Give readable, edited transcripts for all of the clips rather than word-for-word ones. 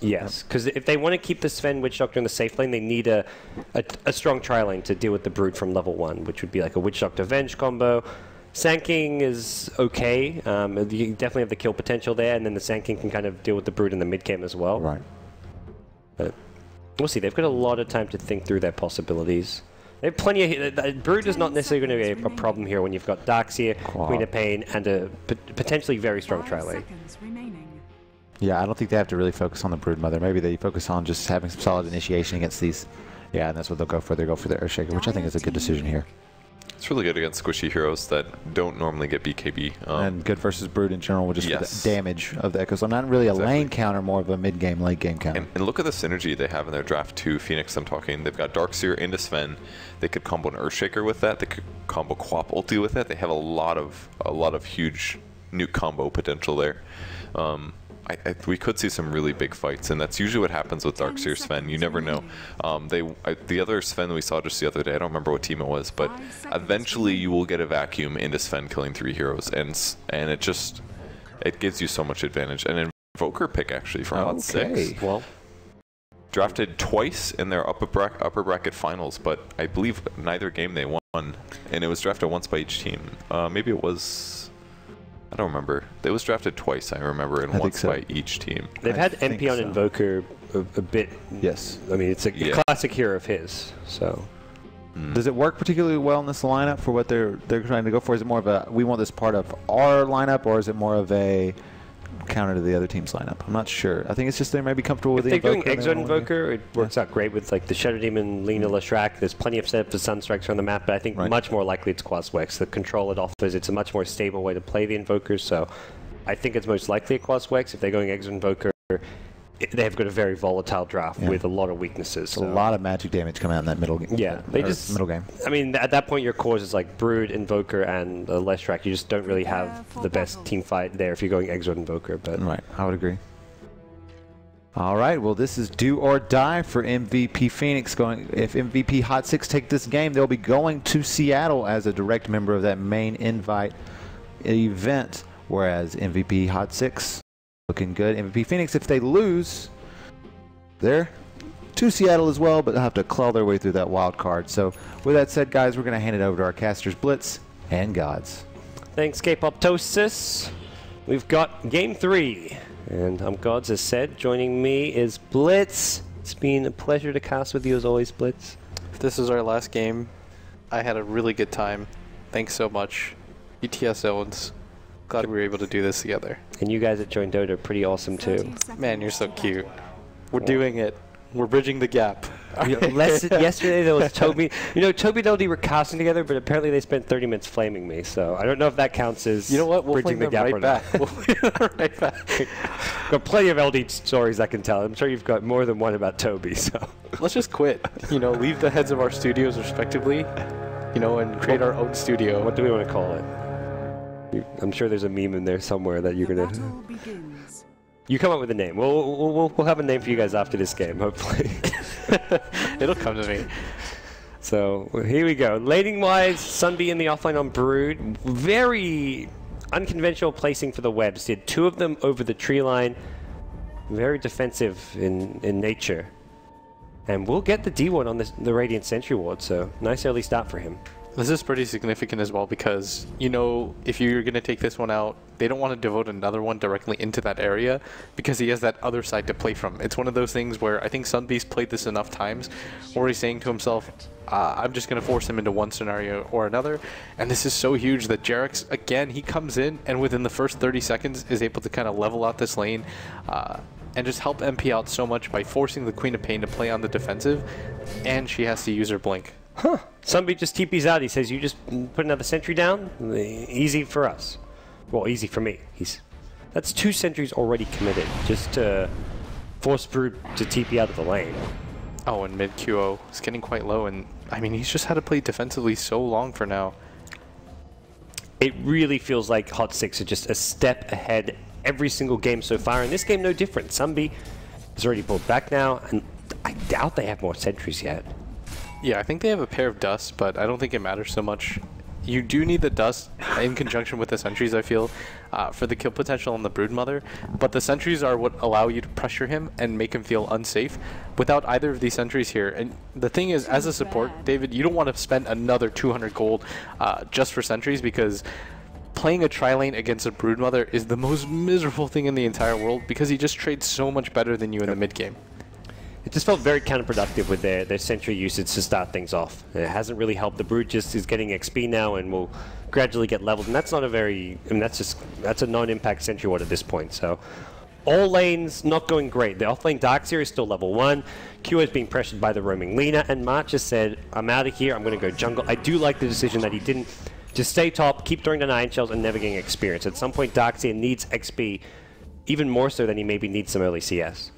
Yes, because if they want to keep the Sven Witch Doctor in the safe lane, they need a strong tri-lane to deal with the Brood from level 1, which would be like a Witch Doctor Venge combo. Sanking is okay. You definitely have the kill potential there, and then the Sanking can kind of deal with the Brood in the mid game as well. Right. But we'll see. They've got a lot of time to think through their possibilities. They have plenty of... Brood is not necessarily going to be a problem here when you've got Darkseer, Queen of Pain, and a potentially very strong tri-lane. Yeah, I don't think they have to really focus on the Brood Mother. Maybe they focus on just having some solid initiation against these. Yeah, and that's what they'll go for. They go for the Earthshaker, which I think is a good decision here. It's really good against squishy heroes that don't normally get BKB. And good versus Brood in general, just for the damage of the Echo. So not really a lane counter, more of a mid-game, late-game counter. And look at the synergy they have in their draft 2 Phoenix I'm talking. They've got Darkseer into Sven. They could combo an Earthshaker with that. They could combo Quap ulti with that. They have a lot of huge nuke combo potential there. We could see some really big fights, and that's usually what happens with Darkseer Sven. You never know. The other Sven we saw just the other day, I don't remember what team it was, but eventually you will get a vacuum into Sven killing 3 heroes, and it gives you so much advantage. And an Invoker pick actually from Hot6. Well, drafted twice in their upper bracket finals, but I believe neither game they won, and it was drafted once by each team. Maybe it was. I don't remember. It was drafted twice, I remember, and once by each team. They've had MP on Invoker a bit. Yes. I mean, it's a classic hero of his, so. Does it work particularly well in this lineup for what they're trying to go for? Is it more of a, we want this part of our lineup, or is it more of a counter to the other team's lineup? I'm not sure. I think it's just they might be comfortable with the Invoker. If they're doing Exo Invoker, it works out great with like the Shadow Demon, Lina Leshrac. There's plenty of setups of Sunstrikes on the map, but I think much more likely it's Quaswex. The control it offers, it's a much more stable way to play the Invokers, so I think it's most likely a Quaswex. If they're going Exo Invoker, they've got a very volatile draft with a lot of weaknesses. So. A lot of magic damage coming out in that middle game. Yeah, middle game. I mean, at that point, your cores is like Brood, Invoker, and Leshrac. You just don't really have the best team fight there if you're going Exo Invoker. But I would agree. All right, well, this is do or die for MVP Phoenix. If MVP Hot6 take this game, they'll be going to Seattle as a direct member of that main invite event, whereas MVP Hot6 looking good. MVP Phoenix, if they lose, they're to Seattle as well, but they'll have to claw their way through that wild card. So with that said, guys, we're going to hand it over to our casters, Blitz and Gods. Thanks, K-Poptosis. We've got Game 3, and I'm Gods, as said. Joining me is Blitz. It's been a pleasure to cast with you as always, Blitz. If this is our last game, I had a really good time. Thanks so much. ETS owns. Glad we were able to do this together. And you guys at Join Dota are pretty awesome too. Man, you're so cute. We're doing it. We're bridging the gap. Yesterday there was Toby. You know, Toby and LD were casting together, but apparently they spent 30 minutes flaming me. So I don't know if that counts as bridging the gap or not. We'll flame them right back. Got plenty of LD stories I can tell. I'm sure you've got more than one about Toby. So let's just quit. You know, leave the heads of our studios respectively. You know, and create our own studio. What do we want to call it? I'm sure there's a meme in there somewhere that you're gonna. You come up with a name. We'll have a name for you guys after this game, hopefully. It'll come to me. So here we go. Laning wise, Sunbee in the offlane on Brood. Very unconventional placing for the webs. Did 2 of them over the tree line. Very defensive in nature. And we'll get the D1 on the Radiant Sentry Ward, so nice early start for him. This is pretty significant as well because, you know, if you're going to take this one out, they don't want to devote another one directly into that area because he has that other side to play from. It's one of those things where I think Sunbee's played this enough times where he's saying to himself, I'm just going to force him into one scenario or another. And this is so huge that Jarex, again, he comes in and within the first 30 seconds is able to kind of level out this lane and just help MP out so much by forcing the Queen of Pain to play on the defensive, and she has to use her blink. Huh. Sunbee just TP's out. He says, you just put another sentry down? Easy for us. Well, easy for me. That's 2 sentries already committed, just to force Brood to TP out of the lane. Oh, and mid QO is getting quite low, and I mean, he's just had to play defensively so long for now. It really feels like Hot6 are just a step ahead every single game so far, and this game no different. Sunbee is already pulled back now, and I doubt they have more sentries yet. Yeah, I think they have a pair of dusts, but I don't think it matters so much. You do need the dust in conjunction with the sentries, I feel, for the kill potential on the Broodmother, but the sentries are what allow you to pressure him and make him feel unsafe. Without either of these sentries here, and the thing is, as a support, David, you don't want to spend another 200 gold just for sentries, because playing a tri-lane against a Broodmother is the most miserable thing in the entire world, because he just trades so much better than you in the mid game. It just felt very counterproductive with their sentry usage to start things off. It hasn't really helped. The Brood just is getting XP now and will gradually get leveled, and that's not a very, I mean, that's a non-impact sentry ward at this point. So all lanes not going great. The off-lane Darkseer is still level 1. Q is being pressured by the roaming Lina, and March just said, I'm out of here, I'm going to go jungle. I do like the decision that he didn't just stay top, keep throwing the 9 shells and never getting experience. At some point, Darkseer needs XP, even more so than he maybe needs some early CS.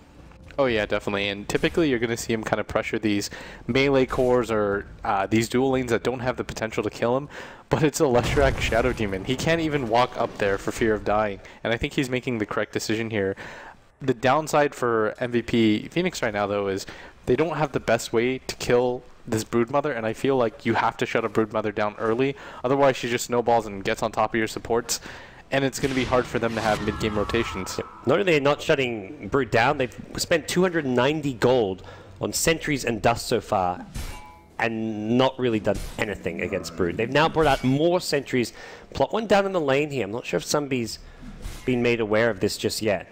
Oh yeah, definitely. And typically you're going to see him kind of pressure these melee cores or these dual lanes that don't have the potential to kill him. But it's a Leshrac Shadow Demon. He can't even walk up there for fear of dying. And I think he's making the correct decision here. The downside for MVP Phoenix right now, though, is they don't have the best way to kill this Broodmother. And I feel like you have to shut a Broodmother down early. Otherwise, she just snowballs and gets on top of your supports. And it's going to be hard for them to have mid-game rotations. Not only are they not shutting Brood down, they've spent 290 gold on sentries and dust so far, and not really done anything against Brood. They've now brought out more sentries. Plot one down in the lane here. I'm not sure if somebody's been made aware of this just yet.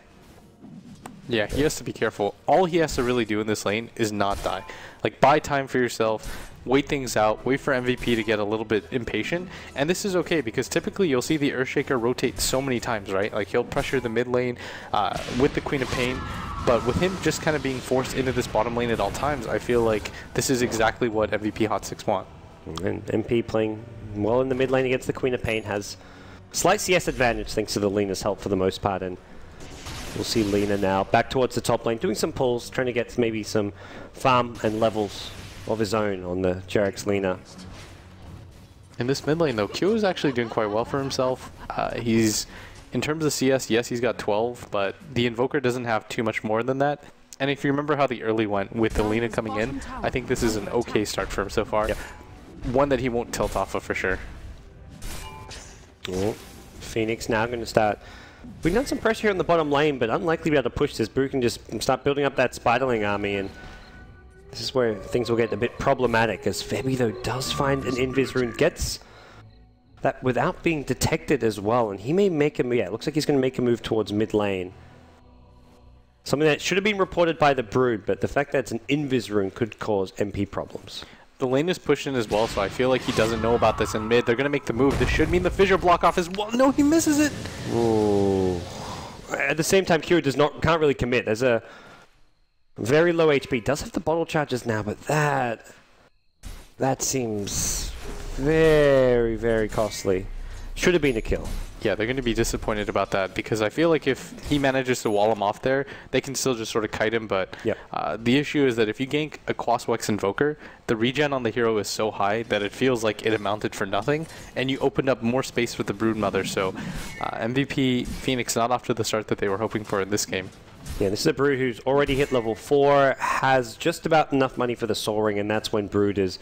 Yeah, he has to be careful. All he has to really do in this lane is not die. Like, buy time for yourself. Wait things out, wait for MVP to get a little bit impatient, and this is okay because typically you'll see the Earthshaker rotate so many times, right? Like he'll pressure the mid lane with the Queen of Pain, but with him just kind of being forced into this bottom lane at all times, I feel like this is exactly what MVP Hot6 want. And MP playing well in the mid lane against the Queen of Pain has slight CS advantage thanks to the Lina's help for the most part, and we'll see Lina now back towards the top lane, doing some pulls, trying to get maybe some farm and levels of his own on the Jarek's Lina. In this mid lane though, Q is actually doing quite well for himself. He's, in terms of CS, yes, he's got 12, but the Invoker doesn't have too much more than that. And if you remember how the early went with the Lina coming in, I think this is an okay start for him so far. Yep. One that he won't tilt off of for sure. Oh, Phoenix now going to start. We've done some pressure here on the bottom lane, but unlikely to be able to push this. Brew can just start building up that Spiderling army, and this is where things will get a bit problematic, as Febby, though, does find an Invis rune, gets that without being detected as well, and he may make a move. Yeah, it looks like he's going to make a move towards mid lane. Something that should have been reported by the Brood, but the fact that it's an Invis rune could cause MP problems. The lane is pushed in as well, so I feel like he doesn't know about this in mid. They're going to make the move. This should mean the fissure block off as well. No, he misses it! Ooh. At the same time, Kira can't really commit. There's a very low HP. Does have the bottle charges now, but that seems very, very costly. Should have been a kill. Yeah, they're going to be disappointed about that because I feel like if he manages to wall him off there, they can still just sort of kite him. But yep. The issue is that if you gank a Quaswex Invoker, the regen on the hero is so high that it feels like it amounted for nothing, and you opened up more space with the Broodmother. So MVP Phoenix not off to the start that they were hoping for in this game. Yeah, this is a Brood who's already hit level 4, has just about enough money for the Soul Ring, and that's when Brood is...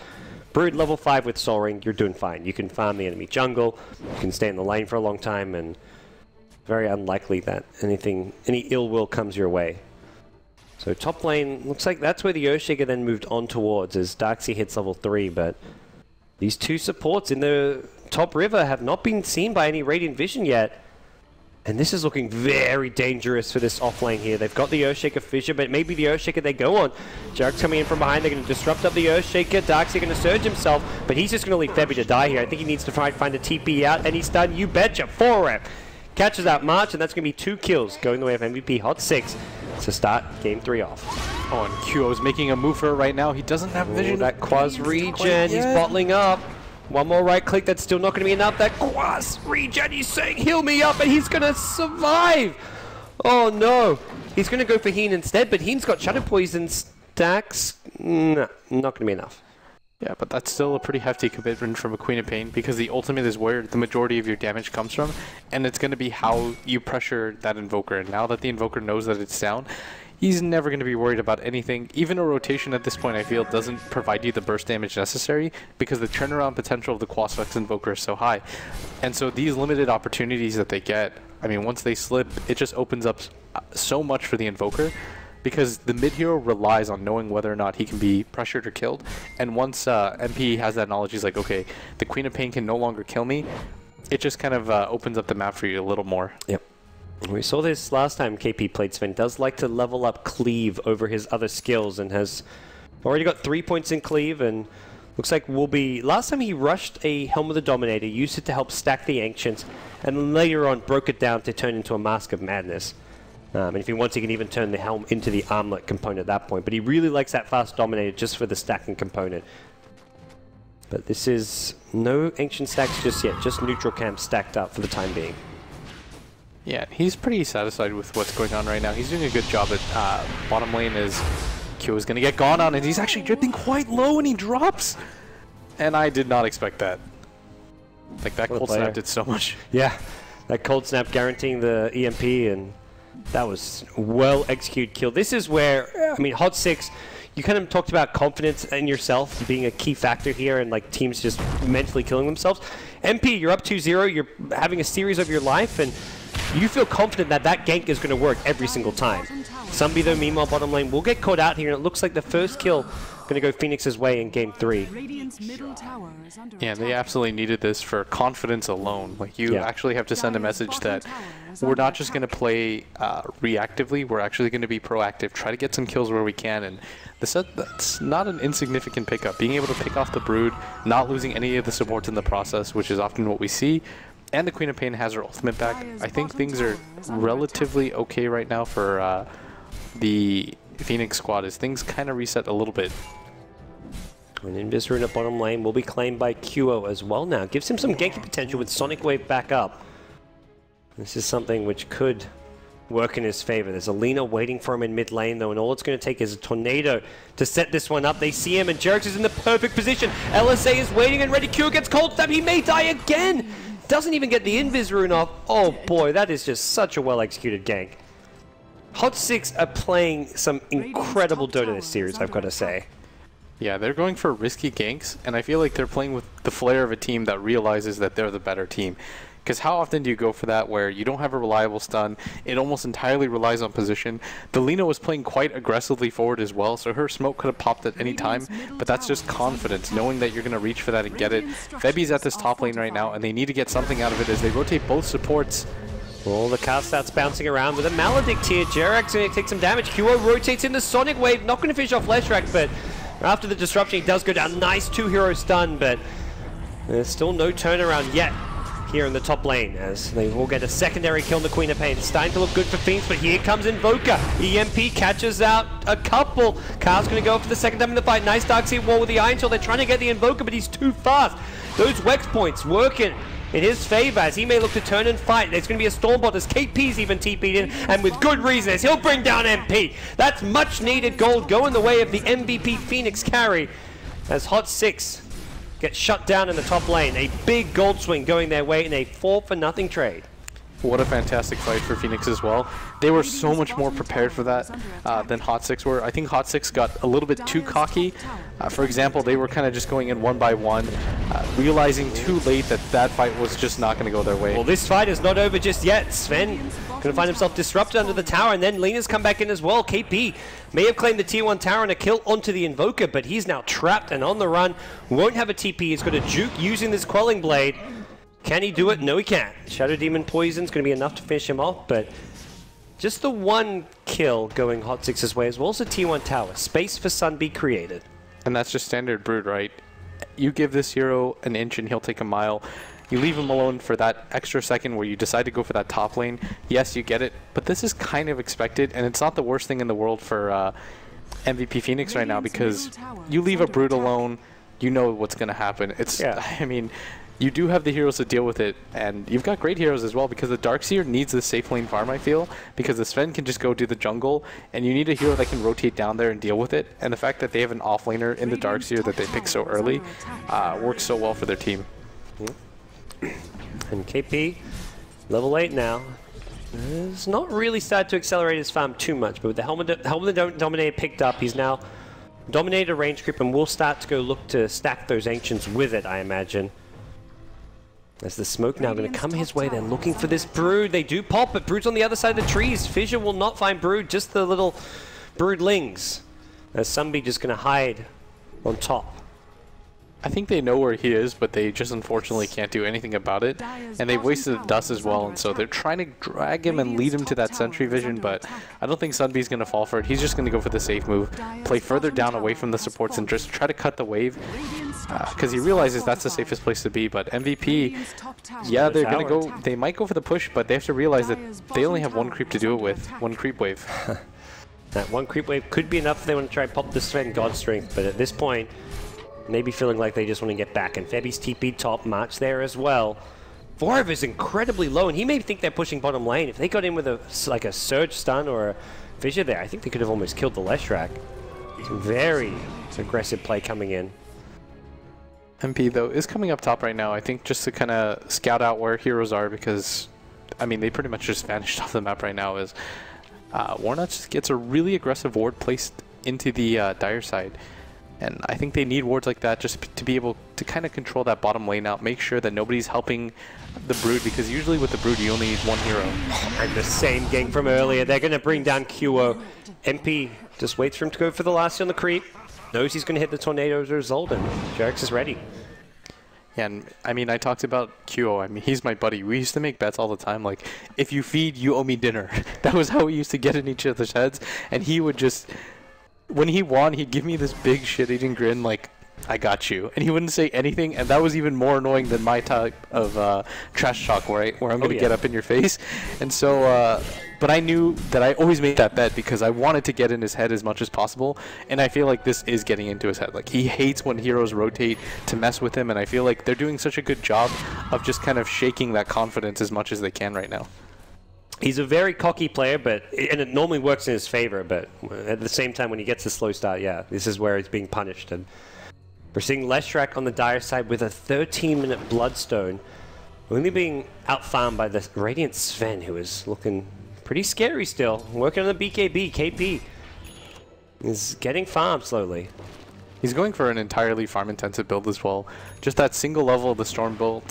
Brood level 5 with Soul Ring, you're doing fine. You can farm the enemy jungle, you can stay in the lane for a long time, and very unlikely that any ill will comes your way. So top lane, looks like that's where the Earthshaker then moved on towards as Darkseer hits level 3, but these two supports in the top river have not been seen by any Radiant Vision yet. And this is looking very dangerous for this offlane here. They've got the Earthshaker Fissure, but maybe the Earthshaker they go on. Jarek's coming in from behind. They're going to disrupt up the Earthshaker. Darkseer going to surge himself, but he's just going to leave Febby to die here. I think he needs to find a TP out, and he's done. You betcha. 4-rep. Catches out March, and that's going to be 2 kills going the way of MVP Hot6 to start Game 3 off. Oh, and QO is making a move for it right now. He doesn't have vision. That Quas regen. He's bottling up. One more right click, that's still not going to be enough. That Quas regen, he's saying, heal me up, and he's going to survive. Oh no. He's going to go for Heen instead, but Heen's got Shadow Poison stacks. No, not going to be enough. Yeah, but that's still a pretty hefty commitment from a Queen of Pain because the ultimate is where the majority of your damage comes from, and it's going to be how you pressure that Invoker. And now that the Invoker knows that it's down, he's never going to be worried about anything. Even a rotation at this point, I feel, doesn't provide you the burst damage necessary because the turnaround potential of the Quas-Vex Invoker is so high. And so these limited opportunities that they get, I mean, once they slip, it just opens up so much for the Invoker because the mid hero relies on knowing whether or not he can be pressured or killed. And once MP has that knowledge, he's like, okay, the Queen of Pain can no longer kill me. It just kind of opens up the map for you a little more. Yep. We saw this last time KP played. Sven does like to level up Cleave over his other skills and has already got 3 points in Cleave, and looks like will be... Last time he rushed a Helm of the Dominator, used it to help stack the Ancients, and later on broke it down to turn into a Mask of Madness. And if he wants, he can even turn the Helm into the Armlet component at that point. But he really likes that fast Dominator just for the stacking component. But this is no Ancient stacks just yet, just neutral camps stacked up for the time being. Yeah, he's pretty satisfied with what's going on right now. He's doing a good job at bottom lane as Q is going to get gone on, and he's actually drifting quite low and he drops. And I did not expect that. Like, that cold snap did so much. Yeah, that cold snap guaranteeing the EMP, and that was well executed kill. This is where, I mean, Hot6, you kind of talked about confidence in yourself being a key factor here, and like teams just mentally killing themselves. MP, you're up 2-0, you're having a series of your life, and you feel confident that that gank is going to work every single time. Sunby, though, meanwhile, bottom lane will get caught out here, and it looks like the first kill going to go Phoenix's way in Game 3. Yeah, they absolutely needed this for confidence alone. Like, you actually have to send a message that we're not just going to play reactively, we're actually going to be proactive, try to get some kills where we can, and that's not an insignificant pickup. Being able to pick off the Brood, not losing any of the supports in the process, which is often what we see, and the Queen of Pain has her ultimate back. I think things are relatively okay right now for the Phoenix squad as things kind of reset a little bit. An Invis Rune at bottom lane will be claimed by QO as well now. Gives him some ganking potential with Sonic Wave back up. This is something which could work in his favor. There's a Lina waiting for him in mid lane though, and all it's going to take is a tornado to set this one up. They see him, and Jerix is in the perfect position. LSA is waiting and ready. Q gets cold snap. He may die again. Doesn't even get the Invis Rune off. Oh boy, that is just such a well executed gank. Hot6 are playing some incredible Dota this series, I've got to say. Yeah, they're going for risky ganks, and I feel like they're playing with the flair of a team that realizes that they're the better team. Because how often do you go for that where you don't have a reliable stun, it almost entirely relies on position. The Lina was playing quite aggressively forward as well, so her smoke could have popped at any time, but that's just confidence, knowing that you're going to reach for that and get it. Febi's at this top lane right now, and they need to get something out of it as they rotate both supports. All the cast stats bouncing around with a Maledict here. Jerax going to take some damage. QO rotates in the Sonic Wave, not going to finish off Leshrac, but after the disruption he does go down. Nice 2-hero stun, but there's still no turnaround yet here in the top lane, as they will get a secondary kill on the Queen of Pain. It's starting to look good for Phoenix, but here comes Invoker. EMP catches out a couple. Carl's going to go for the second time in the fight. Nice Darkseid wall with the Iron Soul. They're trying to get the Invoker, but he's too fast. Those Wex points working in his favor as he may look to turn and fight. There's going to be a Stormbot as KP's even TP'd in, and with good reason, as he'll bring down MP. That's much needed gold going the way of the MVP Phoenix carry as Hot6 gets shut down in the top lane. A big gold swing going their way in a 4-for-0 trade. What a fantastic fight for Phoenix as well. They were so much more prepared for that than Hot6 were. I think Hot6 got a little bit too cocky. For example, they were kind of just going in one by one, realizing too late that that fight was just not going to go their way. Well, this fight is not over just yet. Sven going to find himself disrupted under the tower, and then Lina's come back in as well. KP may have claimed the tier 1 tower and a kill onto the Invoker, but he's now trapped and on the run. Won't have a TP. He's got a juke using this Quelling Blade. Can he do it? No, he can't. Shadow Demon Poison's going to be enough to finish him off, but just the one kill going Hot6's way as well as a T1 tower. Space for Sun be created. And that's just standard Brood, right? You give this hero an inch and he'll take a mile. You leave him alone for that extra second where you decide to go for that top lane. Yes, you get it, but this is kind of expected, and it's not the worst thing in the world for MVP Phoenix right now, because you leave a Brood alone, you know what's going to happen. It's, I mean, you do have the heroes to deal with it, and you've got great heroes as well, because the Darkseer needs the safe lane farm, I feel, because the Sven can just go do the jungle, and you need a hero that can rotate down there and deal with it, and the fact that they have an offlaner in the Darkseer that they pick so early works so well for their team. And KP, level 8 now. He's not really started to accelerate his farm too much, but with the helmet Dominator picked up, he's now dominated a range creep and will start to go look to stack those Ancients with it, I imagine. As the smoke now going to come his way, they're looking for this Brood. They do pop, but Brood's on the other side of the trees. Fissure will not find Brood, just the little Broodlings. As Sunby just going to hide on top. I think they know where he is, but they just unfortunately can't do anything about it. And they wasted the dust as well, and so they're trying to drag him and lead him to that sentry vision, but I don't think Sunbee's going to fall for it. He's just going to go for the safe move, play further down away from the supports and just try to cut the wave, because he realizes that's the safest place to be. But MVP, yeah, they're going to go, they might go for the push, but they have to realize that they only have one creep to do it with, one creep wave. That one creep wave could be enough if they want to try and pop this Sven God Strength, but at this point, maybe feeling like they just want to get back. And Febby's TP top, March there as well. Vorav is incredibly low, and he may think they're pushing bottom lane. If they got in with a Surge Stun or a Fissure there, I think they could have almost killed the Leshrac. Some very aggressive play coming in. MP, though, is coming up top right now, I think, just to kind of scout out where heroes are, because, I mean, they pretty much just vanished off the map right now. As Warnut just gets a really aggressive ward placed into the Dire side. And I think they need wards like that just to be able to kind of control that bottom lane out, make sure that nobody's helping the Brood, because usually with the Brood you only need one hero. And the same gang from earlier, they're going to bring down QO. MP just waits for him to go for the last on the creep. Knows he's going to hit the tornado as a result, and Jarex is ready. Yeah, and I mean, I talked about QO. I mean, he's my buddy. We used to make bets all the time, like, if you feed, you owe me dinner. That was how we used to get in each other's heads, and he would just... When he won, he'd give me this big shit-eating grin like, I got you. And he wouldn't say anything, and that was even more annoying than my type of trash talk where I'm going to get up in your face. And so, but I knew that I always made that bet because I wanted to get in his head as much as possible, and I feel like this is getting into his head. Like, he hates when heroes rotate to mess with him, and I feel like they're doing such a good job of just kind of shaking that confidence as much as they can right now. He's a very cocky player, and it normally works in his favor, but at the same time, when he gets a slow start, yeah, this is where he's being punished. And we're seeing Leshrac on the Dire side with a 13-minute Bloodstone, only being out-farmed by the Radiant Sven, who is looking pretty scary still. Working on the BKB, KP is getting farmed slowly. He's going for an entirely farm-intensive build as well. Just that single level of the Storm Bolt.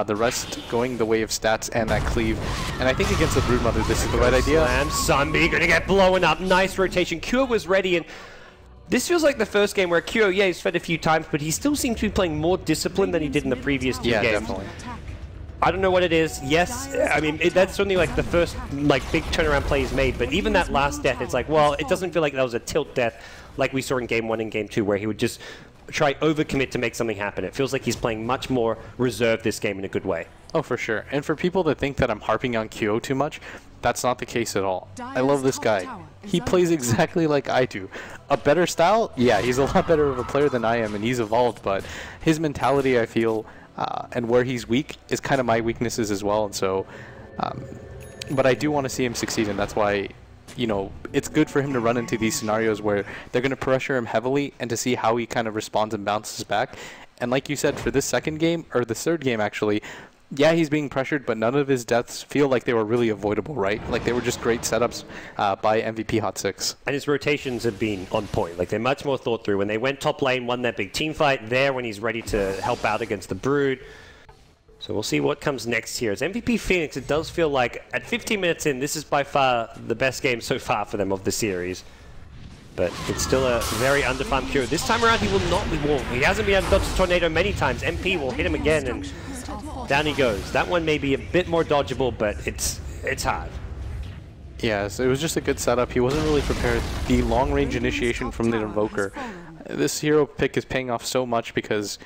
The rest going the way of stats and that cleave. And I think against the Broodmother, this is the right idea. Sunby gonna get blown up. Nice rotation. Cure was ready, and this feels like the first game where Cure, yeah, he's fed a few times, but he still seems to be playing more disciplined than he did in the previous two games. Definitely. I don't know what it is. Yes, I mean, that's only like the first big turnaround play he's made, but even that last death, it's like, well, it doesn't feel like that was a tilt death like we saw in Game 1 and Game 2, where he would just try overcommit to make something happen. It feels like he's playing much more reserved this game in a good way. Oh, for sure. And for people that think that I'm harping on QO too much, that's not the case at all. I love this guy. He plays exactly like I do. A better style? Yeah, he's a lot better of a player than I am, and he's evolved, but his mentality, I feel, and where he's weak is kind of my weaknesses as well, and so, but I do want to see him succeed, and that's why, you know, it's good for him to run into these scenarios where they're going to pressure him heavily and to see how he kind of responds and bounces back. And like you said, for this second game, or the third game actually, yeah, he's being pressured, but none of his deaths feel like they were really avoidable, right? Like, they were just great setups by MVP Hot6. And his rotations have been on point. Like, they're much more thought through. When they went top lane, won that big team fight, there when he's ready to help out against the Brood. So we'll see what comes next here. As MVP Phoenix, it does feel like at 15 minutes in, this is by far the best game so far for them of the series. But it's still a very under-farmed Cure. This time around, he will not be warned. He hasn't been able to dodge the tornado many times. MP will hit him again, and down he goes. That one may be a bit more dodgeable, but it's hard. Yeah, so it was just a good setup. He wasn't really prepared. The long-range initiation from the Invoker. This hero pick is paying off so much because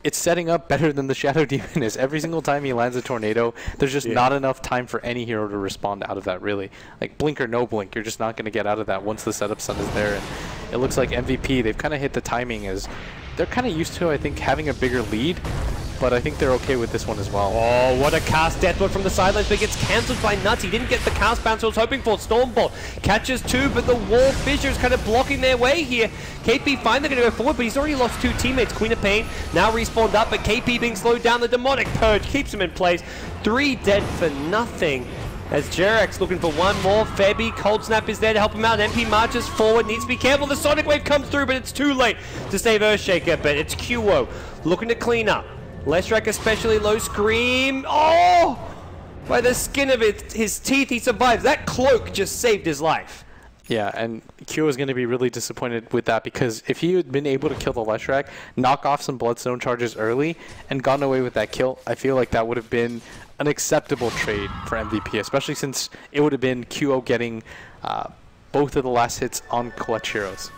it's setting up better than the Shadow Demon is. Every single time he lands a tornado, there's just not enough time for any hero to respond out of that, really. Like, blink or no blink, you're just not going to get out of that once the setup stun is there. And it looks like MVP, they've kind of hit the timing as they're kind of used to, I think, having a bigger lead. But I think they're okay with this one as well. Oh, what a cast deathblow from the sidelines, but gets cancelled by Nuts. He didn't get the cast bounce I was hoping for. Stormbolt catches two, but the wall fissure is kind of blocking their way here. KP fine, they're going to go forward, but he's already lost two teammates. Queen of Pain now respawned up, but KP being slowed down. The Demonic Purge keeps him in place. 3 dead for nothing. As Jerax looking for one more. Febby, Cold Snap is there to help him out. MP marches forward, needs to be careful. The Sonic Wave comes through, but it's too late to save Earthshaker. But it's QO looking to clean up. Leshrac especially low scream. Oh! By the skin of his teeth, he survives. That cloak just saved his life. Yeah, and Q is going to be really disappointed with that because if he had been able to kill the Leshrac, knock off some Bloodstone charges early, and gotten away with that kill, I feel like that would have been an acceptable trade for MVP, especially since it would have been QO getting both of the last hits on clutch heroes.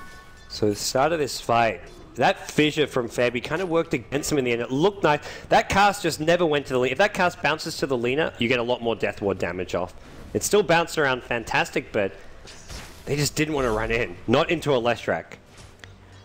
So the start of this fight, that fissure from Febby kind of worked against him in the end. It looked nice. That cast just never went to the Lina. If that cast bounces to the Lina, you get a lot more Death Ward damage off. It still bounced around fantastic, but they just didn't want to run in. Not into a Leshrac.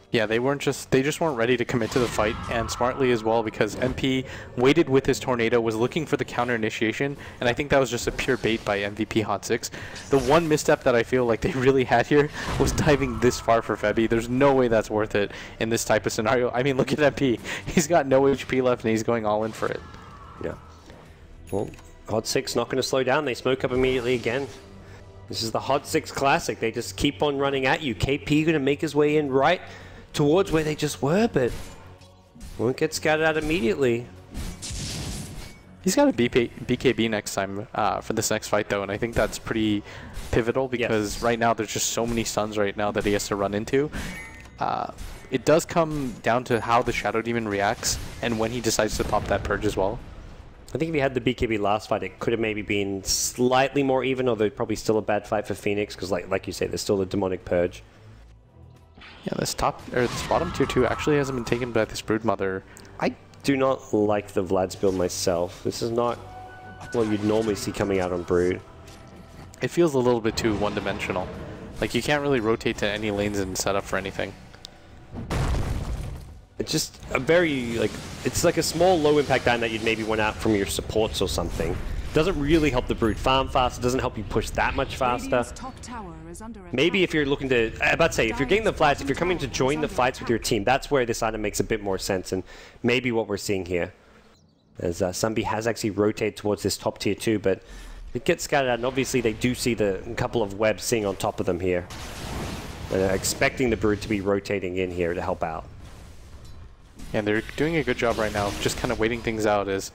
Yeah, they just weren't ready to commit to the fight, and smartly as well, because MP waited with his Tornado, was looking for the counter initiation, and I think that was just a pure bait by MVP Hot6. The one misstep that I feel like they really had here was diving this far for Febby. There's no way that's worth it in this type of scenario. I mean, look at MP. He's got no HP left, and he's going all in for it. Yeah. Well, Hot6 not going to slow down. They smoke up immediately again. This is the Hot6 classic. They just keep on running at you. KP going to make his way in right towards where they just were, but won't get scouted out immediately. He's got a BKB next time for this next fight, though, and I think that's pretty pivotal because right now there's just so many stuns right now that he has to run into. It does come down to how the Shadow Demon reacts and when he decides to pop that Purge as well. I think if he had the BKB last fight, it could have maybe been slightly more even, although probably still a bad fight for Phoenix, because like you say, there's still the Demonic Purge. Yeah, this bottom tier 2 actually hasn't been taken by this Broodmother. I do not like the Vlad's build myself. This is not what you'd normally see coming out on Brood. It feels a little bit too one-dimensional. Like, you can't really rotate to any lanes and set up for anything. It's just a very, like, it's like a small low-impact item that you'd maybe want out from your supports or something. Doesn't really help the Brood farm fast. It doesn't help you push that much faster. Maybe if you're looking to, I'm about to say, if you're getting the flats, if you're coming to join the fights with your team, that's where this item makes a bit more sense, and maybe what we're seeing here. As Sunby has actually rotated towards this top tier 2, but it gets scattered out, and obviously they do see the couple of webs sitting on top of them here. Expecting the Brood to be rotating in here to help out. And they're doing a good job right now, just kind of waiting things out as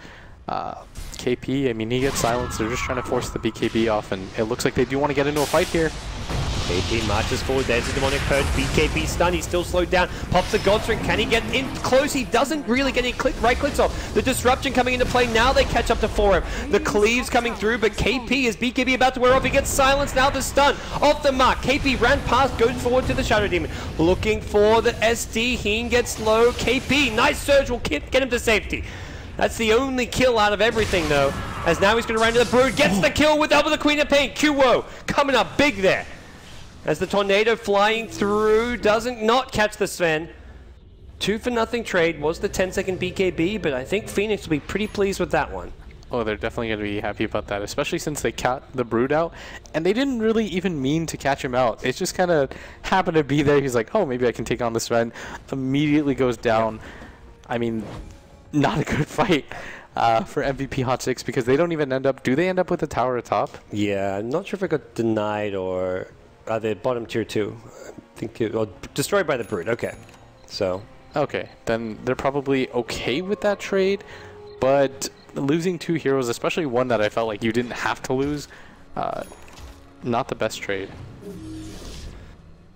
KP, I mean, he gets silenced. They're just trying to force the BKB off, and it looks like they do want to get into a fight here. KP marches forward. There's a Demonic Purge. BKB stun. He's still slowed down. Pops the Godstring. Can he get in close? He doesn't really get any right clicks off. The Disruption coming into play. Now they catch up to 4M. The Cleaves coming through, but KP is BKB about to wear off. He gets silenced. Now the stun. Off the mark. KP ran past, goes forward to the Shadow Demon. Looking for the SD. Heen gets low. KP, nice surge, will get him to safety. That's the only kill out of everything, though, as now he's going to run to the Brood. Gets the kill with help of the Queen of Pain. QO coming up big there. As the Tornado flying through, doesn't not catch the Sven. 2-for-0 trade was the 10-second BKB, but I think Phoenix will be pretty pleased with that one. Oh, they're definitely going to be happy about that, especially since they caught the Brood out, and they didn't really even mean to catch him out. It just kind of happened to be there. He's like, oh, maybe I can take on the Sven. Immediately goes down. I mean, not a good fight for MVP Hot6 because they don't even end up... Do they end up with the tower atop? Yeah, I'm not sure if it got denied or... the bottom tier 2. I think it... Well, destroyed by the Brood. Okay. So... Okay. Then they're probably okay with that trade, but losing 2 heroes, especially one that I felt like you didn't have to lose, not the best trade.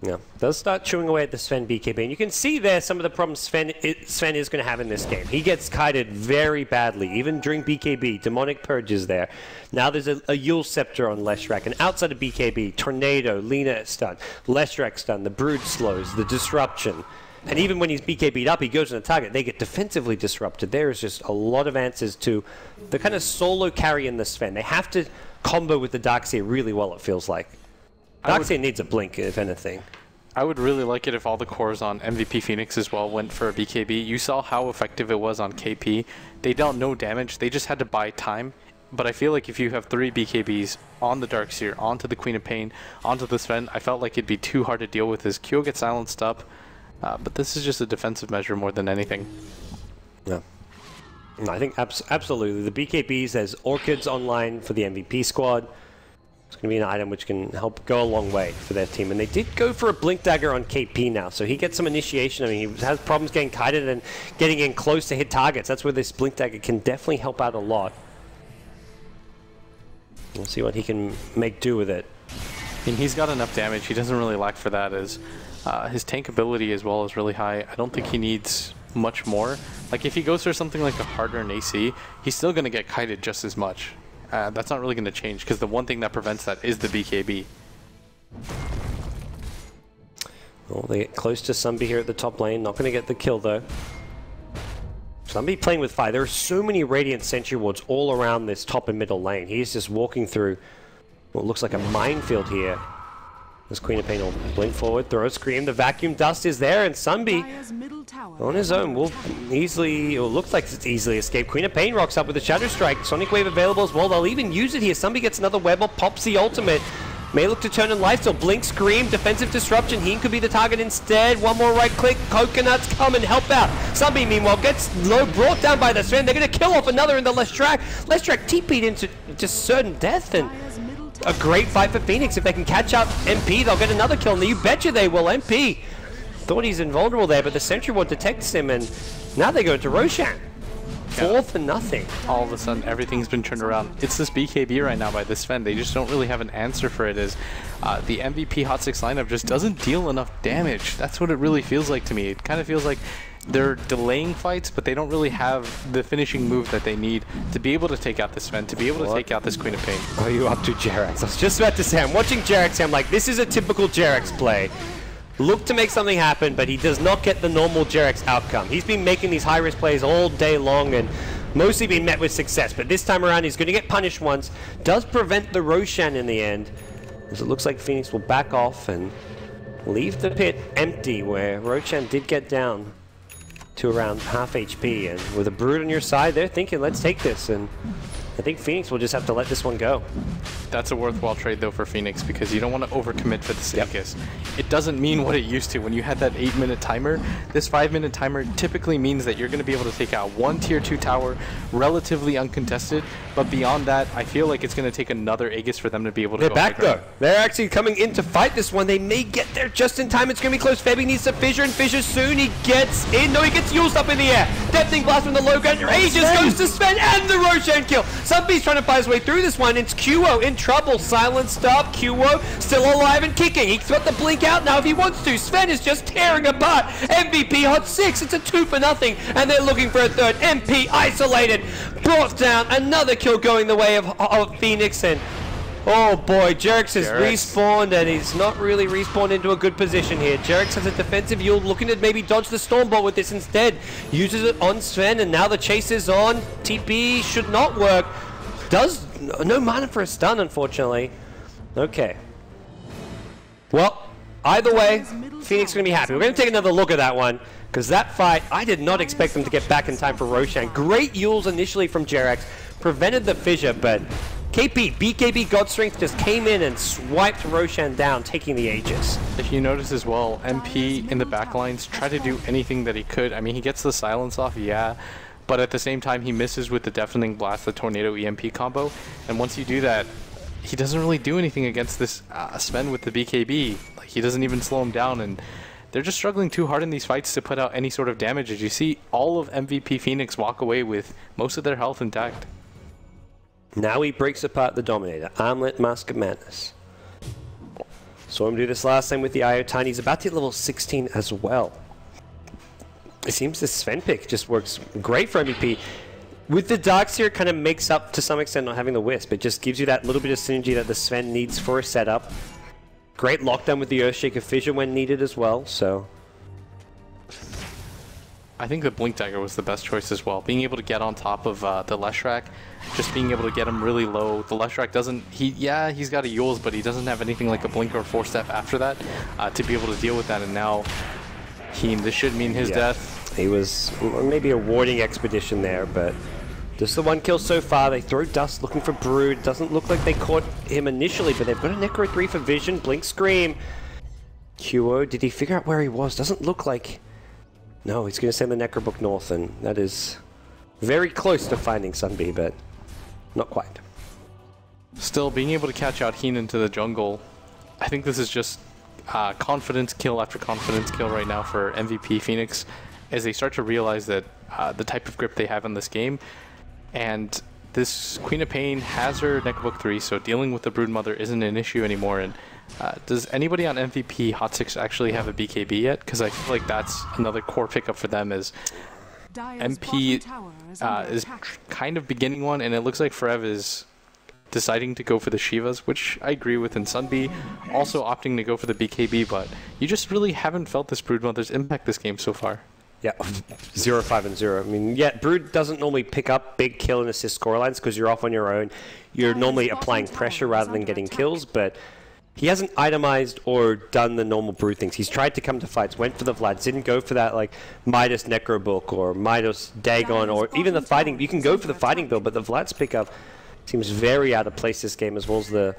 Yeah, does start chewing away at the Sven BKB, and you can see there some of the problems Sven is going to have in this game. He gets kited very badly, even during BKB. Demonic Purges there. Now there's a Yule Scepter on Leshrac, and outside of BKB, Tornado, Lina stun, Leshrac stun, the Brood slows, the Disruption. And even when he's BKB'd up, he goes on a target, they get defensively disrupted. There is just a lot of answers to the kind of solo carry in the Sven. They have to combo with the Darkseer really well, it feels like. Darkseer needs a blink, if anything. I would really like it if all the cores on MVP Phoenix as well went for a BKB. You saw how effective it was on KP. They dealt no damage. They just had to buy time. But I feel like if you have 3 BKBs on the Darkseer, onto the Queen of Pain, onto the Sven, I felt like it'd be too hard to deal with as Kyo gets silenced up. But this is just a defensive measure more than anything. Yeah. No, I think absolutely. The BKBs, there's Orchids online for the MVP squad. It's going to be an item which can help go a long way for their team. And they did go for a Blink Dagger on KP now, so he gets some initiation. I mean, he has problems getting kited and getting in close to hit targets. That's where this Blink Dagger can definitely help out a lot. We'll see what he can make do with it. I mean, he's got enough damage. He doesn't really lack for that, as his tank ability as well is really high. I don't think he needs much more. Like, if he goes for something like a harder in AC, he's still going to get kited just as much. That's not really going to change, because the one thing that prevents that is the BKB. Well, they get close to Sunby here at the top lane. Not going to get the kill, though. Sunby playing with fire. There are so many Radiant Sentry Wards all around this top and middle lane. He's just walking through what looks like a minefield here. This Queen of Pain will blink forward, throw a scream. The vacuum dust is there, and Sunby on his own will easily, or looks like it's easily escaped. Queen of Pain rocks up with a Shadow Strike. Sonic Wave available as well. They'll even use it here. Sunby gets another web up, pops the ultimate. May look to turn in lifesteal. Blink, scream, defensive disruption. He could be the target instead. One more right click. Coconuts come and help out. Sunby, meanwhile, gets low, brought down by the Sven. They're going to kill off another in the Leshrac. Leshrac TP'd into just certain death, and a great fight for Phoenix. If they can catch up MP, they'll get another kill. And you betcha they will. MP thought he's invulnerable there, but the Sentry Ward detects him, and now they go to Roshan. 4-0. All of a sudden, everything's been turned around. It's this BKB right now by this Sven. They just don't really have an answer for it, as the MVP Hot6 lineup just doesn't deal enough damage. That's what it really feels like to me. It kind of feels like they're delaying fights, but they don't really have the finishing move that they need to be able to take out this Sven, to be able to take out this Queen of Pain. Are you up to Jerax? I was just about to say, I'm watching Jerax, I'm like, this is a typical Jerax play. Look to make something happen, but he does not get the normal Jerax outcome. He's been making these high-risk plays all day long and mostly been met with success, but this time around he's going to get punished once. Does prevent the Roshan in the end, as it looks like Phoenix will back off and leave the pit empty, where Roshan did get down to around half HP, and with a Brood on your side, they're thinking, let's take this, and I think Phoenix will just have to let this one go. That's a worthwhile trade, though, for Phoenix, because you don't want to overcommit for the Stankis. It doesn't mean what it used to. When you had that 8-minute timer, this 5-minute timer typically means that you're going to be able to take out one Tier 2 tower relatively uncontested, but beyond that, I feel like it's going to take another Aegis for them to be able to They're go back, though. They're actually coming in to fight this one. They may get there just in time. It's going to be close. Febby needs to Fissure, and Fissure soon. He gets in. No, he gets used up in the air. Deafening Blast from the low ground. Aegis goes to Sven and the Roshan kill. Sunbee's trying to fight his way through this one. It's QO in trouble. Silenced up. QO still alive and kicking. He's got the blink out now if he wants to. Sven is just tearing apart MVP Hot6. It's a 2-0, and they're looking for a third. MP isolated. Brought down. Another kill going the way of Phoenix, and oh boy, Jerax has respawned, and he's not really respawned into a good position here. Jerax has a defensive yield, looking to maybe dodge the Stormbolt with this instead. Uses it on Sven, and now the chase is on. TP should not work. Does no mana for a stun, unfortunately. Okay. Well, either way, Phoenix is going to be happy. We're going to take another look at that one, because that fight, I did not expect them to get back in time for Roshan. Great Yules initially from Jerax, prevented the fissure, but BKB God Strength just came in and swiped Roshan down, taking the Aegis. If you notice as well, MP in the backlines tried to do anything that he could. I mean, he gets the silence off, yeah, but at the same time, he misses with the Deafening Blast, the Tornado EMP combo, and once you do that, he doesn't really do anything against this Sven with the BKB. Like, he doesn't even slow him down, and they're just struggling too hard in these fights to put out any sort of damage. As you see, all of MVP Phoenix walk away with most of their health intact. Now he breaks apart the Dominator. Armlet, Mask of Madness. Saw him do this last time with the IO Tiny. He's about to hit level 16 as well. It seems the Sven pick just works great for MVP. With the Darkseer, it kind of makes up to some extent not having the Wisp. It just gives you that little bit of synergy that the Sven needs for a setup. Great lockdown with the Earthshaker Fissure when needed as well, so... I think the Blink Dagger was the best choice as well. Being able to get on top of the Leshrac, just being able to get him really low. The Leshrac doesn't, he's got a Yules, but he doesn't have anything like a Blink or 4-step after that to be able to deal with that, and now this should mean his death. He was maybe a warding expedition there, but just the one kill so far. They throw dust looking for Brood. Doesn't look like they caught him initially, but they've got a Necro 3 for vision. Blink, scream. QO, did he figure out where he was? Doesn't look like... No, he's going to send the Necrobook north, and that is very close to finding Sunbee, but not quite. Still, being able to catch out Heen into the jungle, I think this is just confidence kill after confidence kill right now for MVP Phoenix as they start to realize that the type of grip they have in this game. And this Queen of Pain has her Necrobook 3, so dealing with the Broodmother isn't an issue anymore. And does anybody on MVP Hot6 actually have a BKB yet? Because I feel like that's another core pickup for them is MP is kind of beginning one, and it looks like Forev is deciding to go for the Shivas, which I agree with, and Sunbee also opting to go for the BKB, but you just really haven't felt this Broodmother's impact this game so far. Yeah, 0, 5, and 0. I mean, yeah, Brood doesn't normally pick up big kill and assist scorelines because you're off on your own. You're normally applying pressure rather than getting kills, but he hasn't itemized or done the normal Brood things. He's tried to come to fights, went for the Vlad, didn't go for that like Midas Necrobook or Midas Dagon or even the fighting. You can go for the fighting build, but the Vlad's pickup seems very out of place this game, as well as the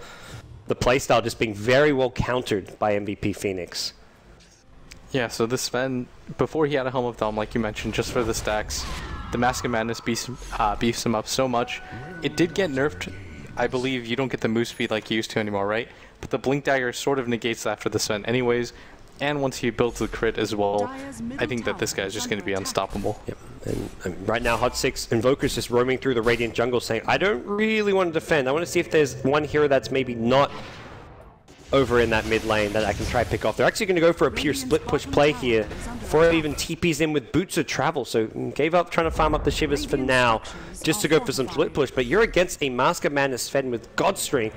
playstyle just being very well countered by MVP Phoenix. Yeah, so this Sven, before he had a Helm of Helm, like you mentioned, just for the stacks, the Mask of Madness beefs him up so much. It did get nerfed. I believe you don't get the move speed like you used to anymore, right? But the Blink Dagger sort of negates that for the Sven anyways. And once he builds the crit as well, I think that this guy is just going to be unstoppable. Yep. And right now, Hot6 Invoker's just roaming through the Radiant jungle saying, I don't really want to defend. I want to see if there's one hero that's maybe not over in that mid lane that I can try pick off. They're actually going to go for a pure split push play here before it even TPs in with Boots of Travel. So gave up trying to farm up the Shivers for now just to go for some split push. But you're against a Mask of Madness Sven with God Strength.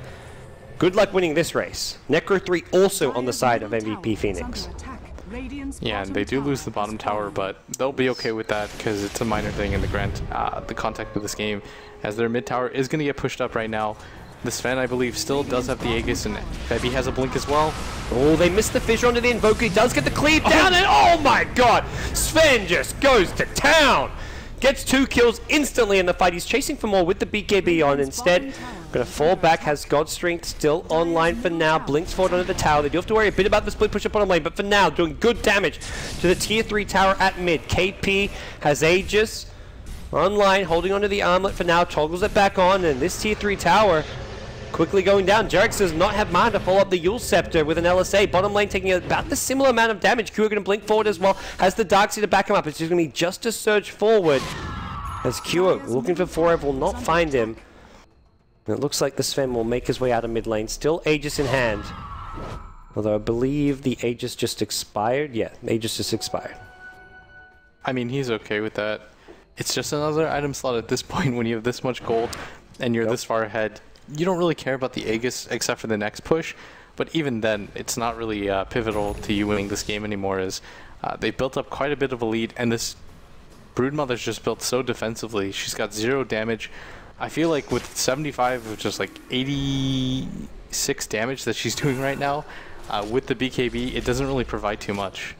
Good luck winning this race. Necro 3 also on the side of MVP Phoenix. Yeah, and they do lose the bottom tower, but they'll be okay with that because it's a minor thing in the context of this game, as their mid tower is going to get pushed up right now. The Sven, I believe, still does have the Aegis, and Febby has a blink as well. Oh, they missed the fissure onto the Invoker. He does get the cleave down, and oh my god! Sven just goes to town! Gets 2 kills instantly in the fight. He's chasing for more with the BKB on. Instead, going to fall back, has God Strength still online for now. Blinks forward onto the tower. They do have to worry a bit about the split push up on lane, but for now, doing good damage to the tier 3 tower at mid. KP has Aegis online, holding onto the armlet for now, toggles it back on, and this tier 3 tower quickly going down. Jerex does not have mana to follow up the Yule Scepter with an LSA. Bottom lane taking about the similar amount of damage. Q are going to blink forward as well. Has the Dark Sea to back him up. It's just going to be just a surge forward. As Q looking for Forever will not find him. And it looks like the Sven will make his way out of mid lane. Still Aegis in hand. Although I believe the Aegis just expired. Yeah, Aegis just expired. I mean, he's okay with that. It's just another item slot at this point when you have this much gold and you're this far ahead. You don't really care about the Aegis except for the next push, but even then, it's not really pivotal to you winning this game anymore, as they built up quite a bit of a lead, and this Broodmother's just built so defensively. She's got 0 damage. I feel like with 75, which is like 86 damage that she's doing right now, with the BKB, it doesn't really provide too much.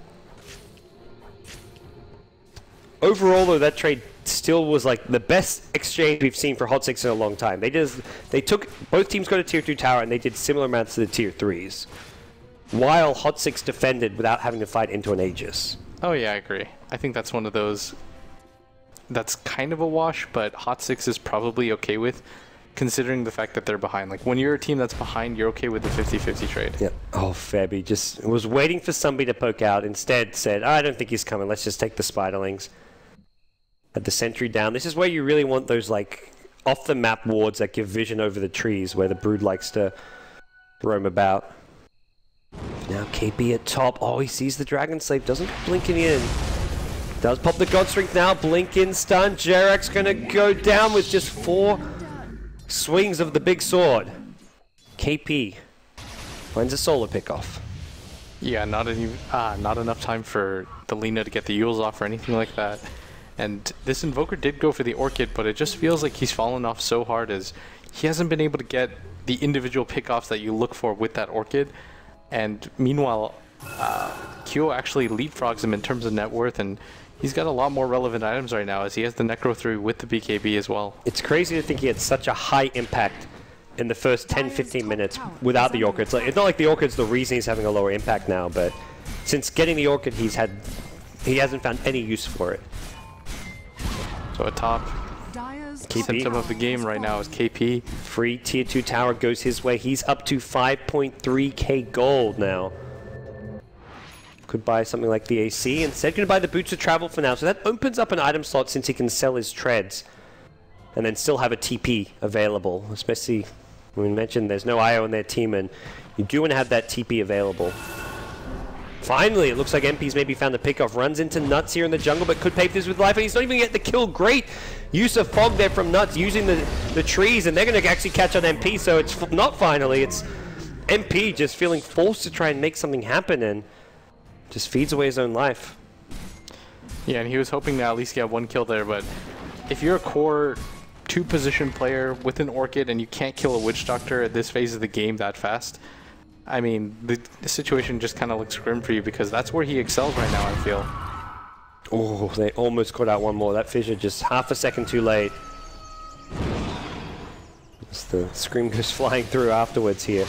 Overall, though, that trade still was like the best exchange we've seen for Hot6 in a long time. They took both teams got a tier 2 tower and they did similar amounts to the tier 3s, while Hot6 defended without having to fight into an Aegis. Oh yeah, I agree. I think that's one of those that's kind of a wash, but Hot6 is probably okay with, considering the fact that they're behind. Like when you're a team that's behind, you're okay with the 50-50 trade. Yeah. Oh, Febby just was waiting for somebody to poke out. Instead said, I don't think he's coming. Let's just take the Spiderlings. Had the sentry down. This is where you really want those like off the map wards that give vision over the trees where the Brood likes to roam about. Now KP at top. Oh, he sees the Dragon Slave. Doesn't blink it in. Does pop the God Strength now. Blink in stun. Jerex gonna go down with just 4 swings of the big sword. KP finds a solo pickoff. Yeah, not enough time for the Lina to get the Yules off or anything like that. And this Invoker did go for the Orchid, but it just feels like he's fallen off so hard as he hasn't been able to get the individual pickoffs that you look for with that Orchid. And meanwhile, Kyo actually leapfrogs him in terms of net worth, and he's got a lot more relevant items right now as he has the Necro 3 with the BKB as well. It's crazy to think he had such a high impact in the first 10-15 minutes without the Orchid. It's not like the Orchid's the reason he's having a lower impact now, but since getting the Orchid, he hasn't found any use for it. So at top, Symptom of the game right now is KP. Free tier 2 tower goes his way. He's up to 5.3k gold now. Could buy something like the AC. Instead, going to buy the boots of travel for now. So that opens up an item slot since he can sell his treads. And then still have a TP available. Especially when we mentioned there's no IO in their team. And you do want to have that TP available. Finally, it looks like MP's maybe found the pickoff. Runs into Nuts here in the jungle, but could pay for this with life. And he's not even getting the kill. Great use of fog there from Nuts, using the trees. And they're going to actually catch on MP. So it's not finally. It's MP just feeling forced to try and make something happen. And just feeds away his own life. Yeah, and he was hoping to at least get one kill there. But if you're a core 2-position player with an Orchid and you can't kill a Witch Doctor at this phase of the game that fast, I mean, the situation just kind of looks grim for you because that's where he excels right now, I feel. Oh, they almost caught out one more. That fissure just half a second too late. As the scream goes flying through afterwards here.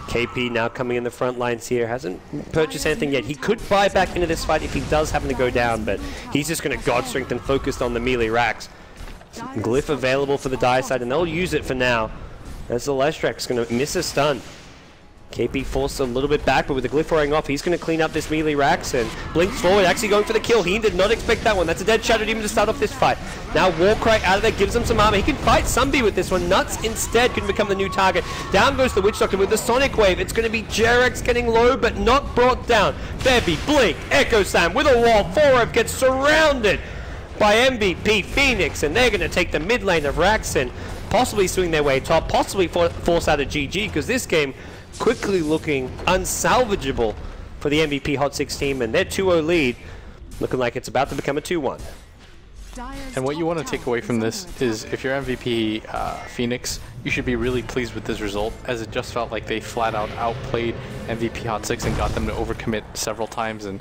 KP now coming in the front lines here. Hasn't purchased anything yet. He could buy back into this fight if he does happen to go down, but he's just going to God Strength and focused on the melee racks. Glyph available for the die side, and they'll use it for now. As the Leshrek's going to miss a stun. KP forced a little bit back, but with the Glyph wearing off, he's going to clean up this melee racks and blinks forward, actually going for the kill. He did not expect that one. That's a dead Shadow Demon to start off this fight. Now Warcry out of there, gives him some armor. He can fight Sunbeam with this one. Nuts instead can become the new target. Down goes the Witch Doctor with the Sonic Wave. It's going to be Jerex getting low, but not brought down. Bevy, Blink, Echo Slam with a wall. 4-Up gets surrounded by MVP Phoenix, and they're going to take the mid lane of Rax and possibly swing their way top, possibly force out a GG, because this game quickly looking unsalvageable for the MVP Hot6 team, and their 2-0 lead looking like it's about to become a 2-1. And what you want to take away from this is if you're MVP Phoenix, you should be really pleased with this result, as it just felt like they flat out outplayed MVP Hot6 and got them to overcommit several times, and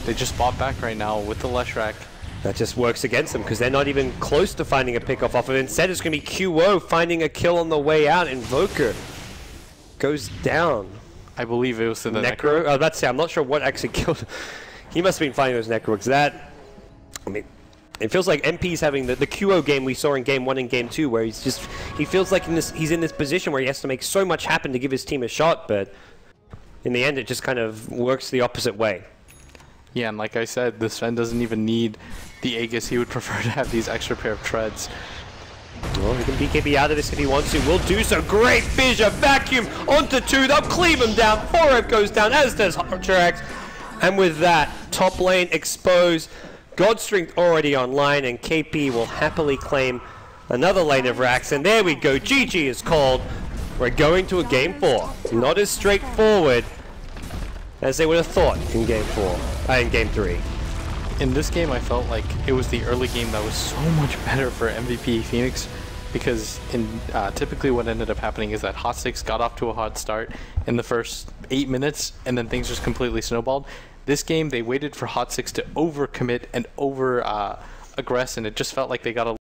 they just bought back right now with the Leshrac. That just works against them because they're not even close to finding a pickoff off of it. Instead, it's going to be QO finding a kill on the way out. Invoker goes down. I believe it was to the Necro. Oh, that's it. I'm not sure what actually killed. He must have been finding those Necro. Because that, I mean, it feels like MP's having the QO game we saw in Game 1 and Game 2, where he feels like he's in this position where he has to make so much happen to give his team a shot, but in the end, it just kind of works the opposite way. Yeah, and like I said, the Sven doesn't even need the Aegis. He would prefer to have these extra pair of treads. Well, he can BKB out of this if he wants to. Will do so. Great fissure. Vacuum onto 2. They'll cleave him down. 4-Up goes down, as does Hotrex. And with that, top lane exposed. God Strength already online, and KP will happily claim another lane of racks. And there we go. GG is called. We're going to a Game 4. Not as straightforward as they would have thought in Game 3. In this game, I felt like it was the early game that was so much better for MVP Phoenix, because typically what ended up happening is that Hot6 got off to a hot start in the first 8 minutes, and then things just completely snowballed. This game, they waited for Hot6 to overcommit and over aggress, and it just felt like they got a